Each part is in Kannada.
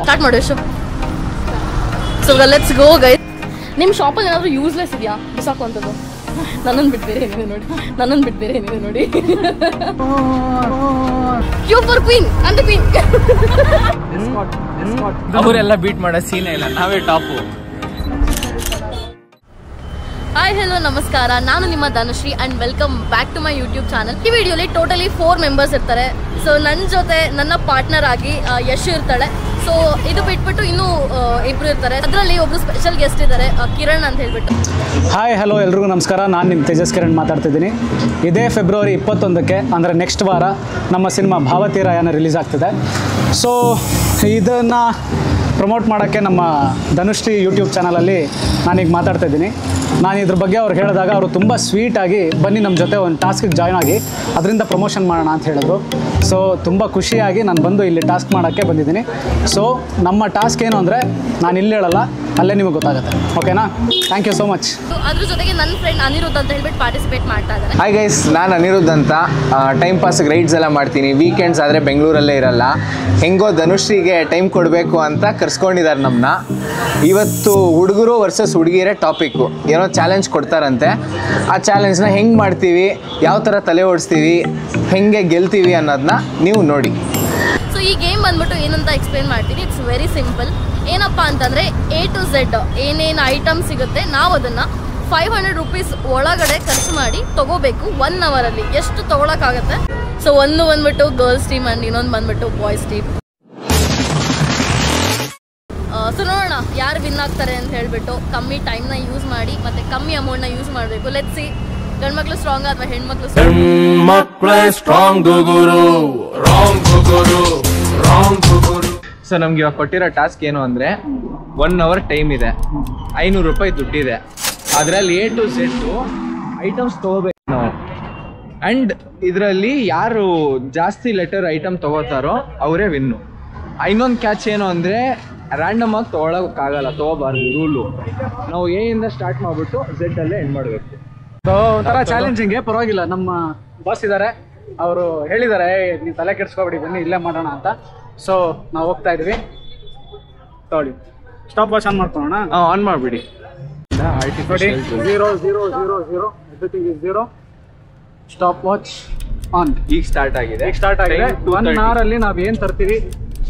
ಸ್ಟಾರ್ಟ್ ಮಾಡಿ show. So let's go guys. ನಿಮ್ಮ ಶಾಪಲ್ಲಿ ಏನಾದರೂ ಯೂಸ್ಲೆಸ್ ಇದೆಯಾ ಬಿಸಾಕುವಂಥದ್ದು? ನನ್ನನ್ನು ಬಿಟ್ಬೇರೆ ನೀವು ನೋಡಿ, ನನ್ನನ್ನು ಬಿಟ್ಬೇರೆ ನೀವು ನೋಡಿ. You for queen and queen. ಅವರೆಲ್ಲ ಬೀಟ್ ಮಾಡೋ ಸೀನೇ ಇಲ್ಲ, ನಾವೇ ಟಾಪು. ಹಾಯ್ ಹಲೋ ನಮಸ್ಕಾರ, ನಾನು ನಿಮ್ಮ Dhanushree and welcome back to my YouTube channel. ಈ ವಿಡಿಯೋಲಿ ಟೋಟಲಿ 4 ಮೆಂಬರ್ಸ್ ಇರ್ತಾರೆ. ಸೊ ನನ್ನ ಜೊತೆ ನನ್ನ ಪಾರ್ಟ್ನರ್ ಆಗಿ ಯಶ್ ಇರ್ತಾಳೆ. ಸೊ ಇದು ಬಿಟ್ಬಿಟ್ಟು ಇನ್ನೂ ಇಬ್ರು ಇರ್ತಾರೆ. ಅದರಲ್ಲಿ ಒಬ್ರು ಸ್ಪೆಷಲ್ ಗೆಸ್ಟ್ ಇದ್ದಾರೆ, ಕಿರಣ್ ಅಂತ ಹೇಳ್ಬಿಟ್ಟು. ಹಾಯ್ ಹಲೋ ಎಲ್ರಿಗೂ ನಮಸ್ಕಾರ, ನಾನು ನಿಮ್ಮ ತೇಜಸ್ ಕಿರಣ್ ಮಾತಾಡ್ತಿದ್ದೀನಿ. ಇದೇ ಫೆಬ್ರವರಿ 21ಕ್ಕೆ ಅಂದರೆ ನೆಕ್ಸ್ಟ್ ವಾರ ನಮ್ಮ ಸಿನಿಮಾ ಭಾವತೀರಾಯನ ರಿಲೀಸ್ ಆಗ್ತಿದೆ. ಸೊ ಇದನ್ನು ಪ್ರಮೋಟ್ ಮಾಡೋಕ್ಕೆ ನಮ್ಮ ಧನುಶ್ರೀ ಯೂಟ್ಯೂಬ್ ಚಾನಲಲ್ಲಿ ನಾನೀಗ ಮಾತಾಡ್ತಾ ಇದ್ದೀನಿ. ನಾನು ಇದ್ರ ಬಗ್ಗೆ ಅವ್ರು ಹೇಳಿದಾಗ ಅವರು ತುಂಬ ಸ್ವೀಟಾಗಿ ಬನ್ನಿ ನಮ್ಮ ಜೊತೆ ಒಂದು ಟಾಸ್ಕಿಗೆ ಜಾಯ್ನ್ ಆಗಿ ಅದರಿಂದ ಪ್ರಮೋಷನ್ ಮಾಡೋಣ ಅಂತ ಹೇಳಿದ್ರು. ಸೊ ತುಂಬ ಖುಷಿಯಾಗಿ ನಾನು ಬಂದು ಇಲ್ಲಿ ಟಾಸ್ಕ್ ಮಾಡೋಕ್ಕೆ ಬಂದಿದ್ದೀನಿ. ಸೊ ನಮ್ಮ ಟಾಸ್ಕ್ ಏನು ಅಂದರೆ ನಾನು ಇಲ್ಲಿ ಹೇಳಲ್ಲ, ಅಲ್ಲೇ ನಿಮಗೆ ಗೊತ್ತಾಗುತ್ತೆ. ಓಕೆನಾ? Thank you so much. ಅದ್ರ ಜೊತೆಗೆ ನನ್ನ ಫ್ರೆಂಡ್ ಅನಿರುದ್ಧ ಅಂತ ಹೇಳ್ಬಿಟ್ಟು ಪಾರ್ಟಿಸಿಪೇಟ್ ಮಾಡ್ತಾ ಇದ್ದಾರೆ. ಹಾಯ್ ಗೈಸ್, ನಾನು ಅನಿರುದ್ಧ ಅಂತ. ಟೈಮ್ ಪಾಸ್ಗೆ ರೈಡ್ಸ್ ಎಲ್ಲ ಮಾಡ್ತೀನಿ. ವೀಕೆಂಡ್ಸ್ ಆದರೆ ಬೆಂಗಳೂರಲ್ಲೇ ಇರಲ್ಲ. ಹೆಂಗೋ ಧನುಶ್ರೀಗೆ ಟೈಮ್ ಕೊಡಬೇಕು ಅಂತ ಕರ್ಸ್ಕೊಂಡಿದ್ದಾರೆ ನಮ್ಮನ್ನ. ಇವತ್ತು ಹುಡುಗರು ವರ್ಸಸ್ ಹುಡುಗಿಯರೇ ಟಾಪಿಕ್ಕು. ಏನೋ ಚಾಲೆಂಜ್ ಕೊಡ್ತಾರಂತೆ. ಆ ಚಾಲೆಂಜ್ನ ಹೆಂಗೆ ಮಾಡ್ತೀವಿ, ಯಾವ ಥರ ತಲೆ ಓಡಿಸ್ತೀವಿ, ಹೆಂಗೆ ಗೆಲ್ತೀವಿ ಅನ್ನೋದನ್ನ ನೀವು ನೋಡಿ. ಸೊ ಈ ಗೇಮ್ ಬಂದ್ಬಿಟ್ಟು ಏನಂತ ಎಕ್ಸ್ಪ್ಲೇನ್ ಮಾಡ್ತೀನಿ. It's very simple. ಏನಪ್ಪ ಅಂತಂದರೆ A to Z ಏನೇನು ಐಟಮ್ ಸಿಗುತ್ತೆ ನಾವು ಅದನ್ನು 500 ರೂಪೀಸ್ ಒಳಗಡೆ ಖರ್ಚು ಮಾಡಿ ತೊಗೋಬೇಕು 1 ಅವರಲ್ಲಿ. ಎಷ್ಟು ತೊಗೊಳಕ್ಕಾಗತ್ತೆ? ಸೊ ಒಂದು ಬಂದ್ಬಿಟ್ಟು ಗರ್ಲ್ಸ್ ಟೀಮ್ ಆ್ಯಂಡ್ ಇನ್ನೊಂದು ಬಂದ್ಬಿಟ್ಟು ಬಾಯ್ಸ್ ಟೀಮ್. ಸೊ ನೋಡೋಣ ಯಾರು ವಿನ್ ಆಗ್ತಾರೆ ಅಂತ ಹೇಳ್ಬಿಟ್ಟು. ಕಮ್ಮಿ ಟೈಮ್ನ ಯೂಸ್ ಮಾಡಿ ಮತ್ತು ಕಮ್ಮಿ ಅಮೌಂಟ್ನ ಯೂಸ್ ಮಾಡಬೇಕು. ಲೆಟ್ಸ್ ಸಿ ಗಂಡ್ಮಕ್ಳು ಸ್ಟ್ರಾಂಗ್ ಅಥವಾ ಹೆಣ್ಮಕ್ಳು ಸ್ಟ್ರಾಂಗ್. ಸೊ ನಮ್ಗೆ ಇವಾಗ ಕೊಟ್ಟಿರೋ ಟಾಸ್ಕ್ ಏನು ಅಂದರೆ 1 ಅವರ್ ಟೈಮ್ ಇದೆ, 500 ರೂಪಾಯಿ ದುಡ್ಡಿದೆ. ಅದರಲ್ಲಿ A to Z ಐಟಮ್ಸ್ ತೊಗೋಬೇಕು ನಾವು. ಆ್ಯಂಡ್ ಇದರಲ್ಲಿ ಯಾರು ಜಾಸ್ತಿ ಲೆಟರ್ ಐಟಮ್ ತೊಗೋತಾರೋ ಅವರೇ ವಿನ್ನು. ಇನ್ನೊಂದು ಕ್ಯಾಚ್ ಏನು ಅಂದರೆ ರ್ಯಾಂಡಮ್ ಆಗಿ ತೊಗೊಳಕ್ಕಾಗಲ್ಲ, ತೊಗೋಬಾರ್ದು ರೂಲು. ನಾವು A ಇಂದ ಸ್ಟಾರ್ಟ್ ಮಾಡಿಬಿಟ್ಟು Z ಅಲ್ಲೇ ಎಂಡ್ ಮಾಡಬೇಕು. ಸೊ ಒಂಥರ ಚಾಲೆಂಜಿಂಗ್ಗೆ ಪರವಾಗಿಲ್ಲ. ನಮ್ಮ ಬಾಸ್ ಇದ್ದಾರೆ, ಅವರು ಹೇಳಿದ್ದಾರೆ ನೀವು ತಲೆ ಕೆಡಿಸ್ಕೊಬೇಡಿ, ಬನ್ನಿ ಇಲ್ಲೇ ಮಾಡೋಣ ಅಂತ. ಸೊ ನಾವು ಹೋಗ್ತಾ ಇದ್ವಿ. ತಗೊಳ್ಳಿ, ಸ್ಟಾಪ್ ವಾಚ್ ಆನ್ ಮಾಡ್ಕೊಳ್ಳೋಣ. ಆನ್ ಮಾಡಿಬಿಡಿ. 0 0 0 0 everything is 0. Stop watch on. ಈಗ ಸ್ಟಾರ್ಟ್ ಆಗಿದೆ. 1 ಅವರಲ್ಲಿ ನಾವು ಏನು ತರ್ತೀವಿ,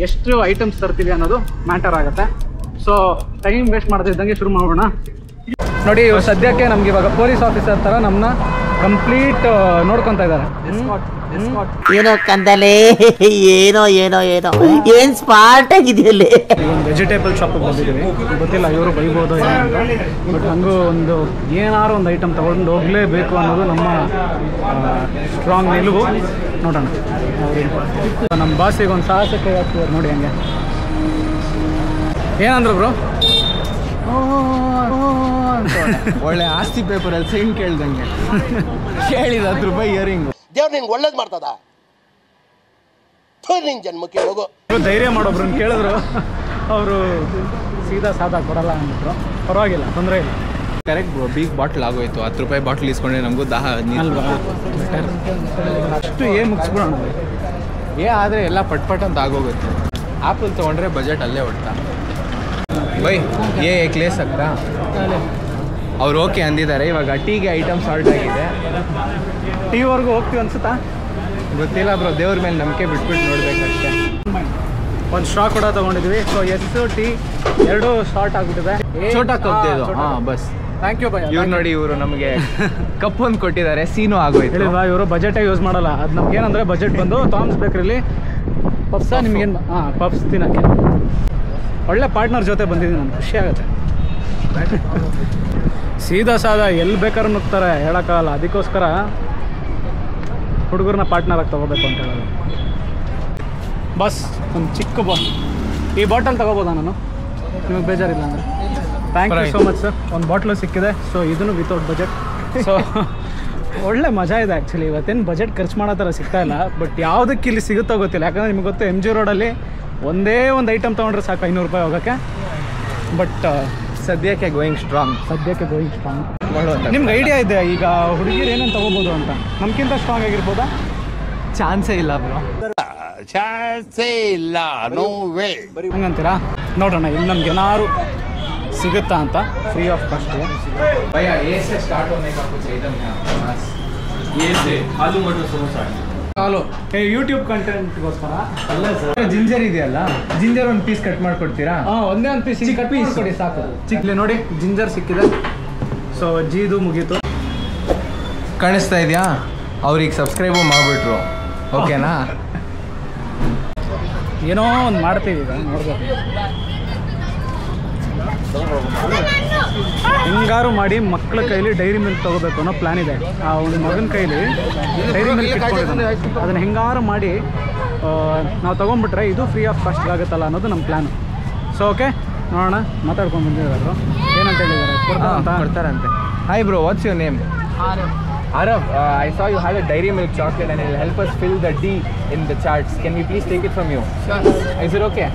ಎಷ್ಟು ಐಟಮ್ಸ್ ತರ್ತೀವಿ ಅನ್ನೋದು ಮ್ಯಾಟರ್ ಆಗುತ್ತೆ. ಸೊ ಟೈಮ್ ವೇಸ್ಟ್ ಮಾಡದೇ ಇದ್ದಂಗೆ ಶುರು ಮಾಡೋಣ. ನೋಡಿ, ಇವ್ರು ಸದ್ಯಕ್ಕೆ ನಮ್ಗೆ ಇವಾಗ ಪೊಲೀಸ್ ಆಫೀಸರ್ ಥರ ನಮ್ಮನ್ನ ಕಂಪ್ಲೀಟ್ ನೋಡ್ಕೊತಾ ಇದ್ದಾರೆ. ಏನೋ ಕಂದಲೇ, ಏನೋ ಏನೋ ಏನೋ ಏನ್ ಸ್ಮಾರ್ಟ್ ಆಗಿದೆಯಲ್ಲಿ. ಒಂದು ವೆಜಿಟೇಬಲ್ ಶಾಪಿಗೆ ಬಂದಿದ್ದೀವಿ. ಗೊತ್ತಿಲ್ಲ ಇವರು ಬೈಬೋದು ಏನಂತ, ಬಟ್ ಹಂಗೂ ಒಂದು ಏನಾರು ಒಂದು ಐಟಮ್ ತೊಗೊಂಡು ಹೋಗಲೇಬೇಕು ಅನ್ನೋದು ನಮ್ಮ ಸ್ಟ್ರಾಂಗ್ ನಿಲುವು. ನೋಡೋಣ ನಮ್ಮ ಬಾಸಿಗೆ ಒಂದು ಸಾಹಸಕ್ಕೆ ಆಗ್ತದೆ ನೋಡಿ. ಹಂಗೆ ಏನಂದ್ರು ಬ್ರೋ? ಒಳ್ಳೆ ಆಸ್ತಿ ಪೇಪರಲ್ಲಿ ಸೈನ್ ಕೇಳ್ದಂಗೆ ಕೇಳಿದ 10 ರೂಪಾಯಿ ಇಯರಿಂಗು. ದೇವ್ರು ನಿಂಗೆ ಒಳ್ಳೇದು ಮಾಡ್ತದ, ನಿಂಗೆ ಜನ್ಮಕ್ಕೆ ಹೋಗೋ. ಧೈರ್ಯ ಮಾಡೋಬ್ರನ್ನ ಕೇಳಿದ್ರು, ಅವರು ಸೀದಾ ಸಾದಾ ಕೊಡಲ್ಲ ಅಂದ್ಬಿಟ್ರು. ಪರವಾಗಿಲ್ಲ, ತೊಂದರೆ ಇಲ್ಲ. ಕರೆಕ್ಟ್ ಬ್ರೋ, ಬಿಗ್ ಬಾಟ್ಲ್ ಆಗೋಯ್ತು. 10 ರೂಪಾಯಿ ಬಾಟ್ಲ್ ಇಸ್ಕೊಂಡ್ರೆ ನಮಗೂ ದಾಹ ಅಲ್ವಾ? ಅಷ್ಟು ಮುಗಿಸ್ಬಿಡೋಣ. ಆದರೆ ಎಲ್ಲ ಪಟ್ ಅಂತ ಆಗೋಗುತ್ತೆ. ಆ್ಯಪಲ್ ತೊಗೊಂಡ್ರೆ ಬಜೆಟ್ ಅಲ್ಲೇ ಹೊಡ್ತಾ ಬೈ ಕ್ಲೇಸ್ ಆಗ್ತಾ. ಅವ್ರು ಓಕೆ ಅಂದಿದ್ದಾರೆ. ಇವಾಗ ಟೀಗೆ ಐಟಮ್ ಸಾಲ್ಟ್ ಆಗಿದೆ. ಟೀವರೆಗೂ ಹೋಗ್ತೀವಿ ಅನ್ಸುತ್ತಾ? ಗೊತ್ತಿಲ್ಲ ಬ್ರೋ, ದೇವ್ರ ಮೇಲೆ ನಂಬಿಕೆ ಬಿಟ್ಬಿಟ್ಟು ನೋಡ್ಬೇಕಷ್ಟೇ. ಒಂದು ಸ್ಟ್ರಾ ಕೂಡ ತೊಗೊಂಡಿದ್ವಿ. ಸೊ ಎಸ್ ಟೀ ಎರಡೂ ಸ್ಟಾರ್ಟ್ ಆಗಿಬಿಟ್ಟಿದೆ. ಛೋಟಾ ಕಪ್ ಇದು. ಬಸ್ ಥ್ಯಾಂಕ್ ಯು ಬೈ. ಇವ್ರು ನೋಡಿ, ಇವರು ನಮಗೆ ಕಪ್ ಒಂದು ಕೊಟ್ಟಿದ್ದಾರೆ. ಸೀನು ಆಗೋಯ್ತು. ಹೇಳಿಲ್ವಾ, ಇವರು ಬಜೆಟೇ ಯೂಸ್ ಮಾಡಲ್ಲ. ಅದು ನಮ್ಗೆ ಏನಂದರೆ ಬಜೆಟ್ ಬಂದು ಥಾಮ್ಸ್ ಬೇಕ್ರಿಲಿ ಪಫ್ಸ ನಿಮಗೇನು ಪಫ್ಸ್ ತಿನ್ನೋಕ್ಕೆ. ಒಳ್ಳೆ ಪಾರ್ಟ್ನರ್ ಜೊತೆ ಬಂದಿದ್ದೀನಿ ನಾನು, ಖುಷಿ ಆಗುತ್ತೆ. ಸೀದಾ ಸಾದಾ ಎಲ್ಲಿ ಬೇಕಾದ್ರೂ ನುಗ್ತಾರೆ, ಹೇಳೋಕ್ಕಾಗಲ್ಲ. ಅದಕ್ಕೋಸ್ಕರ ಹುಡುಗರನ್ನ ಪಾರ್ಟ್ನರಾಗಿ ತೊಗೋಬೇಕು ಅಂತ ಹೇಳೋದು. ಬಸ್ ಒಂದು ಚಿಕ್ಕ ಈ ಬಾಟಲ್ ತೊಗೋಬೋದಾ ನಾನು? ನಿಮಗೆ ಬೇಜಾರಿಲ್ಲ ಅಂದರೆ? Thank you so much sir. ಒಂದು ಬಾಟ್ಲು ಸಿಕ್ಕಿದೆ. ಸೊ ಇದನ್ನು ವಿತೌಟ್ ಬಜೆಟ್. ಸೊ ಒಳ್ಳೆ ಮಜಾ ಇದೆ ಆ್ಯಕ್ಚುಲಿ. ಇವತ್ತೇನು ಬಜೆಟ್ ಖರ್ಚು ಮಾಡೋ ಥರ ಸಿಗ್ತಾ ಇಲ್ಲ. ಬಟ್ ಯಾವುದಕ್ಕೆ ಇಲ್ಲಿ ಸಿಗುತ್ತೋ ಗೊತ್ತಿಲ್ಲ. ಯಾಕಂದರೆ ನಿಮ್ಗೆ ಗೊತ್ತು, MG ರೋಡಲ್ಲಿ ಒಂದೇ ಒಂದು ಐಟಮ್ ತೊಗೊಂಡ್ರೆ ಸಾಕು 500 ರೂಪಾಯಿ ಹೋಗೋಕ್ಕೆ. ಬಟ್ ಸದ್ಯಕ್ಕೆ ಗೋಯಿಂಗ್ ಸ್ಟ್ರಾಂಗ್. ನಿಮ್ಗೆ ಐಡಿಯಾ ಇದೆ ಈಗ ಹುಡುಗಿರು ಏನೇನು ತೊಗೋಬೋದು ಅಂತ? ನಮ್ಗಿಂತ ಸ್ಟ್ರಾಂಗ್ ಆಗಿರ್ಬೋದಾ? ಚಾನ್ಸೇ ಇಲ್ಲ ಬ್ರೋ. ಚಾನ್ಸೇ ಇಲ್ಲ, ನೋ ವೇ. ಹಂಗಂತೀರಾ? ನೋಡೋಣ ಇಲ್ಲಿ ನಮ್ಗೆ ಏನಾದ್ರು ಸಿಗುತ್ತಾ ಅಂತ ಫ್ರೀ ಆಫ್ ಕಾಸ್ಟ್ಗೆ. भैया ए से स्टार्ट होने का कुछ एकदम ये से आलू मटर समोसा ಕಾಲು ಯೂಟ್ಯೂಬ್ ಕಂಟೆಂಟ್ಗೋಸ್ಕರ ಅಲ್ಲ ಸರ್, ಜಿಂಜರ್ ಇದೆಯಲ್ಲ, ಜಿಂಜರ್ ಒಂದು ಪೀಸ್ ಕಟ್ ಮಾಡ್ಕೊಡ್ತೀರಾ? ಒಂದೇ ಒಂದು ಪೀಸ್ ಚಿಕ್ಕ ಕಟ್ piece. ಕೊಡಿ ಸಾಕು. ಚಿಕ್ಕಲಿ ನೋಡಿ ಜಿಂಜರ್ ಸಿಕ್ಕಿದೆ. ಸೊ ಜೀದು ಮುಗೀತು. ಕಾಣಿಸ್ತಾ ಇದೆಯಾ? ಅವ್ರಿಗೆ ಸಬ್ಸ್ಕ್ರೈಬು ಮಾಡಿಬಿಟ್ರು, ಓಕೆನಾ? ಏನೋ ಒಂದು ಮಾಡ್ತೀವಿ ಈಗ, ನೋಡ್ಬೇಕು ಹೆಂಗಾರು ಮಾಡಿ ಮಕ್ಕಳ ಕೈಲಿ ಡೈರಿ ಮಿಲ್ಕ್ ತೊಗೋಬೇಕು ಅನ್ನೋ ಪ್ಲ್ಯಾನ್ ಇದೆ. ಆ ಒಂದು ಮಗನ ಕೈಲಿ ಡೈರಿ ಮಿಲ್ಕ್ ಇಟ್ಕೊಂಡಿದ್ದಾನೆ, ಅದನ್ನು ಹೆಂಗಾರು ಮಾಡಿ ನಾವು ತೊಗೊಂಡ್ಬಿಟ್ರೆ ಇದು ಫ್ರೀ ಆಫ್ ಕಾಸ್ಟ್ ಆಗುತ್ತಲ್ಲ ಅನ್ನೋದು ನಮ್ಮ ಪ್ಲ್ಯಾನು. ಸೊ ಓಕೆ, ನೋಡೋಣ. ಮಾತಾಡ್ಕೊಂಡು ಬಂದಿದ್ದಾರೆ, ಏನಂತ ಹೇಳಿದ್ದಾರೆ? ಕೊಡ್ತಾರಂತೆ. Hi bro, what's your name? Arav, I saw you had a dairy milk chocolate and it will help us fill the D in the charts. Can we please take it from you? Sure. Is it okay?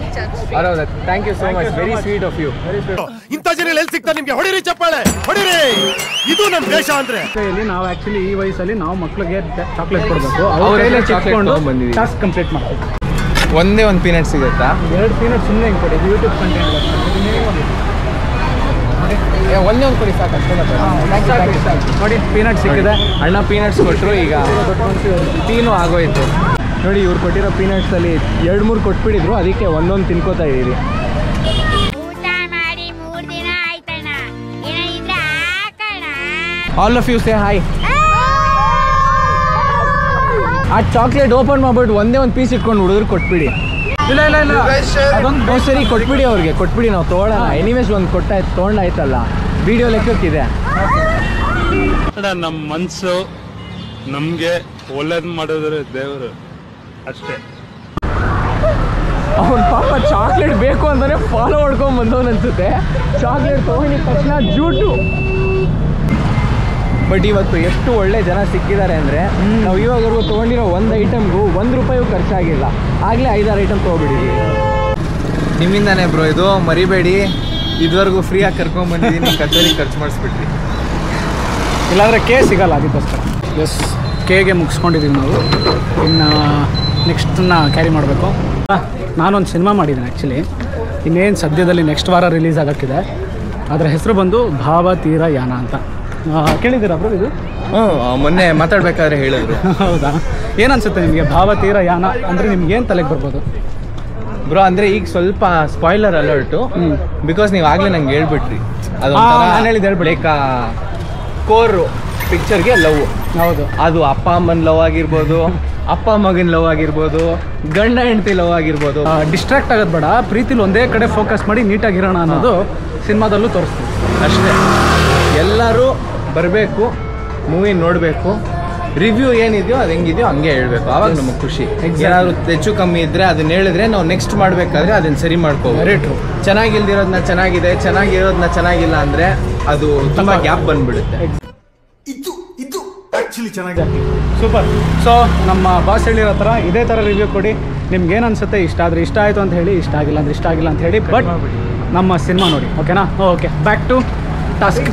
Arav, thank you so much. Very sweet of you. Very sweet. ಇಂಥ ಜನ ಎಲ್ಲಿ ಸಿಗ್ತಾರೆ ನಿಮ್ಗೆ? ಹೊಡಿರಿ ಚಪ್ಪಾಳೆ, ಹೊಡಿರಿ. ಇದು ನಮ್ಮ ದೇಶ ಅಂದ್ರೆ. ಕೈಯಲ್ಲಿ ನಾವು ಆ್ಯಕ್ಚುಲಿ ಈ ವಯಸ್ಸಲ್ಲಿ ನಾವು ಮಕ್ಕಳಿಗೆ ಚಾಕ್ಲೇಟ್ ಕೊಡಬೇಕು. ಅವರೆಲ್ಲ ಚಾಕ್ಲೇಟ್ ಬಂದಿದ್ದೀವಿ. ಟಾಸ್ಕ್ ಕಂಪ್ಲೀಟ್ ಮಾಡ್ತೀವಿ. ಒಂದೇ ಒಂದು ಪೀನಟ್ ಸಿಗುತ್ತಾ? 2 ಪೀನಟ್ ಸುಮ್ಮನೆ ಹಿಂಗೆ ಕೊಡಿ, ಯೂಟ್ಯೂಬ್ ಕಂಟೆಂಟ್. ಒಂದೇ ಒಂದು ಕೊಡಿ ಸಾಕು, ಅಷ್ಟೇ. ನೋಡಿ ಪೀನಟ್ ಸಿಕ್ಕಿದೆ. ಅಣ್ಣ ಪೀನಟ್ಸ್ ಕೊಟ್ಟರು, ಈಗ ಟೀನು ಆಗೋಯ್ತು. ನೋಡಿ ಇವ್ರು ಕೊಟ್ಟಿರೋ ಪೀನಟ್ಸಲ್ಲಿ 2-3 ಕೊಟ್ಬಿಟ್ಟಿದ್ರು, ಅದಕ್ಕೆ ಒಂದೊಂದು ತಿನ್ಕೋತಾ ಇದ್ದೀವಿ. ಊಟ ಮಾಡಿ 3 ದಿನ ಆಯ್ತಣ್ಣ, ಏನಿದ್ರೆ ಹಾಕಣ. All of you say hi. ಆ ಚಾಕ್ಲೇಟ್ ಓಪನ್ ಮಾಡ್ಬಿಟ್ಟು ಒಂದೇ ಒಂದು ಪೀಸ್ ಇಟ್ಕೊಂಡು ಹುಡುಗರು ಕೊಟ್ಬಿಡಿ. ಇಲ್ಲ ಇಲ್ಲ ಇಲ್ಲ, ಅದೊಂದು ಸರಿ ಕೊಟ್ಬಿಡಿ, ಅವ್ರಿಗೆ ಕೊಟ್ಬಿಡಿ, ನಾವು ತೊಗೊಳ್ಳೋಣ. ಎನಿವೇಸ್ ಒಂದು ಕೊಟ್ಟಾಯ್ತು, ತೊಗೊಂಡಾಯ್ತಲ್ಲ, ವಿಡಿಯೋ ಲೆಕ್ಕಕ್ಕಿದೆ. ನಮ್ಮ ಮನಸ್ಸು ನಮಗೆ ಒಳ್ಳೇದು ಮಾಡಿದ್ರೆ ದೇವರು ಅಷ್ಟೇ. ಅವ್ನು ಪಾಪ ಚಾಕ್ಲೇಟ್ ಬೇಕು ಅಂತಾನೆ ಫಾಲೋ ಹೊಡ್ಕೊಂಡ್ ಬಂದವನು ಅನ್ಸುತ್ತೆ. ಚಾಕ್ಲೇಟ್ ತೊಗೊಂಡಿದ ತಕ್ಷಣ ಜೂಟು. ಬಟ್ ಇವತ್ತು ಎಷ್ಟು ಒಳ್ಳೆ ಜನ ಸಿಕ್ಕಿದ್ದಾರೆ ಅಂದರೆ, ನಾವು ಇವಾಗವರೆಗೂ ತೊಗೊಂಡಿರೋ ಒಂದು ಐಟಮ್ಗೂ ₹1 ಖರ್ಚಾಗಿಲ್ಲ. ಆಗಲೇ 5-6 ಐಟಮ್ ತೊಗೊಬಿಟ್ಟಿದ್ದೀವಿ. ನಿಮ್ಮಿಂದಾನೆ ಬ್ರೋ ಇದು, ಮರಿಬೇಡಿ. ಇದುವರೆಗೂ ಫ್ರೀಯಾಗಿ ಕರ್ಕೊಂಡ್ಬಂದಿದ್ದೀನಿ, ಕಚೇರಿಗೆ ಖರ್ಚು ಮಾಡಿಸ್ಬಿಟ್ರಿ. ಇಲ್ಲಾಂದರೆ ಕೆ ಸಿಗಲ್ಲ, ಅದಕ್ಕೋಸ್ಕರ. ಎಸ್, ಕೆಗೆ ಮುಗಿಸ್ಕೊಂಡಿದ್ದೀವಿ ನಾವು. ಇನ್ನು ನೆಕ್ಸ್ಟನ್ನ ಕ್ಯಾರಿ ಮಾಡಬೇಕು. ನಾನೊಂದು ಸಿನಿಮಾ ಮಾಡಿದ್ದೀನಿ ಆ್ಯಕ್ಚುಲಿ, ಇನ್ನೇನು ಸದ್ಯದಲ್ಲಿ ನೆಕ್ಸ್ಟ್ ವಾರ ರಿಲೀಸ್ ಆಗೋಕ್ಕಿದೆ. ಅದರ ಹೆಸರು ಬಂದು ಭಾವತೀರಯಾನ ಅಂತ. ಕೇಳಿದ್ದೀರಾ ಬ್ರೋ ಇದು? ಮೊನ್ನೆ ಮಾತಾಡ್ಬೇಕಾದ್ರೆ ಹೇಳಿದ್ರು. ಹೌದಾ? ಏನನ್ಸುತ್ತೆ ನಿಮಗೆ ಭಾವತೀರಯಾನ ಅಂದರೆ? ನಿಮ್ಗೇನು ತಲೆಗೆ ಬರ್ಬೋದು ಬ್ರೋ? ಅಂದರೆ ಈಗ ಸ್ವಲ್ಪ ಸ್ಪಾಯ್ಲರ್ ಅಲರ್ಟು, ಬಿಕಾಸ್ ನೀವು ಆಗಲೇ ನಂಗೆ ಹೇಳ್ಬಿಟ್ರಿ. ಅದು ನಾನು ಹೇಳಿದ್ದು ಹೇಳ್ಬಿಡಿ. ಕೋರ್ ಪಿಕ್ಚರ್ಗೆ ಲವ್. ಹೌದು, ಅದು ಅಪ್ಪ ಅಮ್ಮನ ಲವ್ ಆಗಿರ್ಬೋದು, ಅಪ್ಪ ಮಗನ ಲವ್ ಆಗಿರ್ಬೋದು, ಗಂಡ ಹೆಂಡತಿ ಲವ್ ಆಗಿರ್ಬೋದು. ಡಿಸ್ಟ್ರಾಕ್ಟ್ ಆಗೋದು ಬೇಡ, ಪ್ರೀತಿಲಿ ಒಂದೇ ಕಡೆ ಫೋಕಸ್ ಮಾಡಿ ನೀಟಾಗಿರೋಣ ಅನ್ನೋದು ಸಿನಿಮಾದಲ್ಲೂ ತೋರಿಸ್ತೀವಿ ಅಷ್ಟೇ. ಎಲ್ಲರೂ ಬರಬೇಕು, ಮೂವಿ ನೋಡಬೇಕು, ರಿವ್ಯೂ ಏನಿದೆಯೋ ಅದು ಹೆಂಗಿದೆಯೋ ಹಂಗೆ ಹೇಳ್ಬೇಕು, ಆವಾಗ ನಮಗೆ ಖುಷಿ. ಏನಾದರೂ ಹೆಚ್ಚು ಕಮ್ಮಿ ಇದ್ದರೆ ಅದನ್ನ ಹೇಳಿದ್ರೆ ನಾವು ನೆಕ್ಸ್ಟ್ ಮಾಡಬೇಕಾದ್ರೆ ಅದನ್ನು ಸರಿ ಮಾಡ್ಕೋಬೇಕು. Very true. ಚೆನ್ನಾಗಿಲ್ದಿರೋದನ್ನ ಚೆನ್ನಾಗಿದೆ, ಚೆನ್ನಾಗಿರೋದನ್ನ ಚೆನ್ನಾಗಿಲ್ಲ ಅಂದರೆ ಅದು ತುಂಬ ಗ್ಯಾಪ್ ಬಂದುಬಿಡುತ್ತೆ. ಇದು ಆಕ್ಚುಲಿ ಚೆನ್ನಾಗಿದೆ. ಸೂಪರ್. ಸೊ ನಮ್ಮ ಬಾಸ್ ಹೇಳಿರೋ ಥರ ಇದೇ ಥರ ರಿವ್ಯೂ ಕೊಡಿ. ನಿಮ್ಗೆ ಏನು ಅನ್ಸುತ್ತೆ? ಇಷ್ಟ ಆದರೆ ಇಷ್ಟ ಆಯಿತು ಅಂತ ಹೇಳಿ, ಇಷ್ಟ ಆಗಿಲ್ಲ ಅಂದರೆ ಇಷ್ಟ ಆಗಿಲ್ಲ ಅಂತ ಹೇಳಿ, ಬಟ್ ನಮ್ಮ ಸಿನಿಮಾ ನೋಡಿ, ಓಕೆನಾ? Okay, back to task.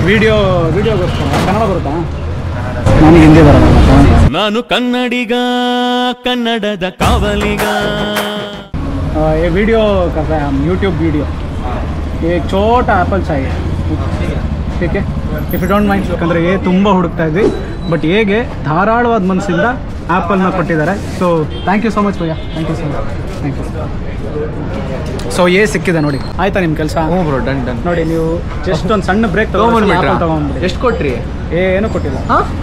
ವಿಡಿಯೋಗೋಸ್ಕರ ಕನ್ನಡ ಬರುತ್ತಾ? ನನಗೆ ಹಿಂದಿ ಬರೋಲ್ಲ. ನಾನು ಕನ್ನಡಿಗ, ಕನ್ನಡದ ಕಾವಲಿಗ. ये वीडियो कर रहे हैं हम, यूट्यूब वीडियो. ये एक छोटा एप्पल चाहिए, ठीक है? If you don't mind. ಯಾಕಂದರೆ ತುಂಬ ಹುಡುಕ್ತಾ ಇದ್ವಿ, ಬಟ್ ಹೇಗೆ ಧಾರಾಳವಾದ ಮನಸ್ಸಿಂದ ಆ್ಯಪಲ್ನ ಕೊಟ್ಟಿದ್ದಾರೆ. So thank you so much ಭಯ್ಯ, thank you so much, thank you. So ಸಿಕ್ಕಿದೆ ನೋಡಿ, ಆಯ್ತಾ ನಿಮ್ಮ ಕೆಲಸ? ಹ್ಞೂ ಬ್ರೋ, ಡನ್ ಡನ್. ನೋಡಿ ನೀವು ಜಸ್ಟ್ ಒಂದು ಸಣ್ಣ ಬ್ರೇಕ್ ತೊಗೊಂಡ್ಬಿಟ್ರಿ. ಎಷ್ಟು ಕೊಟ್ರಿ? ಏನು ಕೊಟ್ಟಿಲ್ಲ.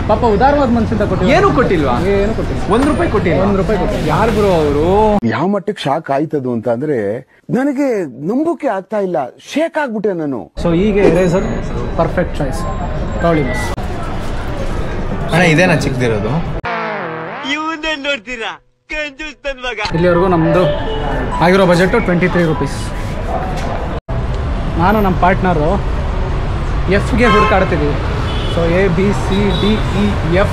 ಪಾಪ ಉದಾರವಾದ ಮನಸ್ಸಿಂದ ಕೊಟ್ಟಿಲ್ಲ. ಏನು ಕೊಟ್ಟಿಲ್ವಾ? ಏನು ಕೊಟ್ಟಿಲ್ಲ. ₹1 ಕೊಟ್ಟಿಲ್ಲ. ₹1 ಕೊಟ್ಟಿಲ್ಲ. ಯಾರು ಬ್ರೋ ಅವರು? ಯಾವ ಮಟ್ಟಕ್ಕೆ ಶಾಕ್ ಆಯ್ತದು ಅಂತ ಅಂದ್ರೆ ನನಗೆ ನಂಬೋಕೆ ಆಗ್ತಾ ಇಲ್ಲ, ಶೇಕ್ ಆಗ್ಬಿಟ್ಟೆ ನಾನು. ಸೊ ಈಗ ಎರೇಸರ್ ಪರ್ಫೆಕ್ಟ್ ಚಾಯ್ಸ್ ತಗೊಳ್ಳಿ ಬಸ್. ಅಣ್ಣ ಇದೇನಾ ಚಿಕ್ಕದಿರೋದು? ಇಲ್ಲಿವರೆಗೂ ನಮ್ಮದು ಆಗಿರೋ ಬಜೆಟು ₹23. ನಾನು ನಮ್ಮ ಪಾರ್ಟ್ನರು ಎಫ್ಗೆ ಹುಡುಕಾಡ್ತಿದ್ದೀವಿ. So ABCDEF.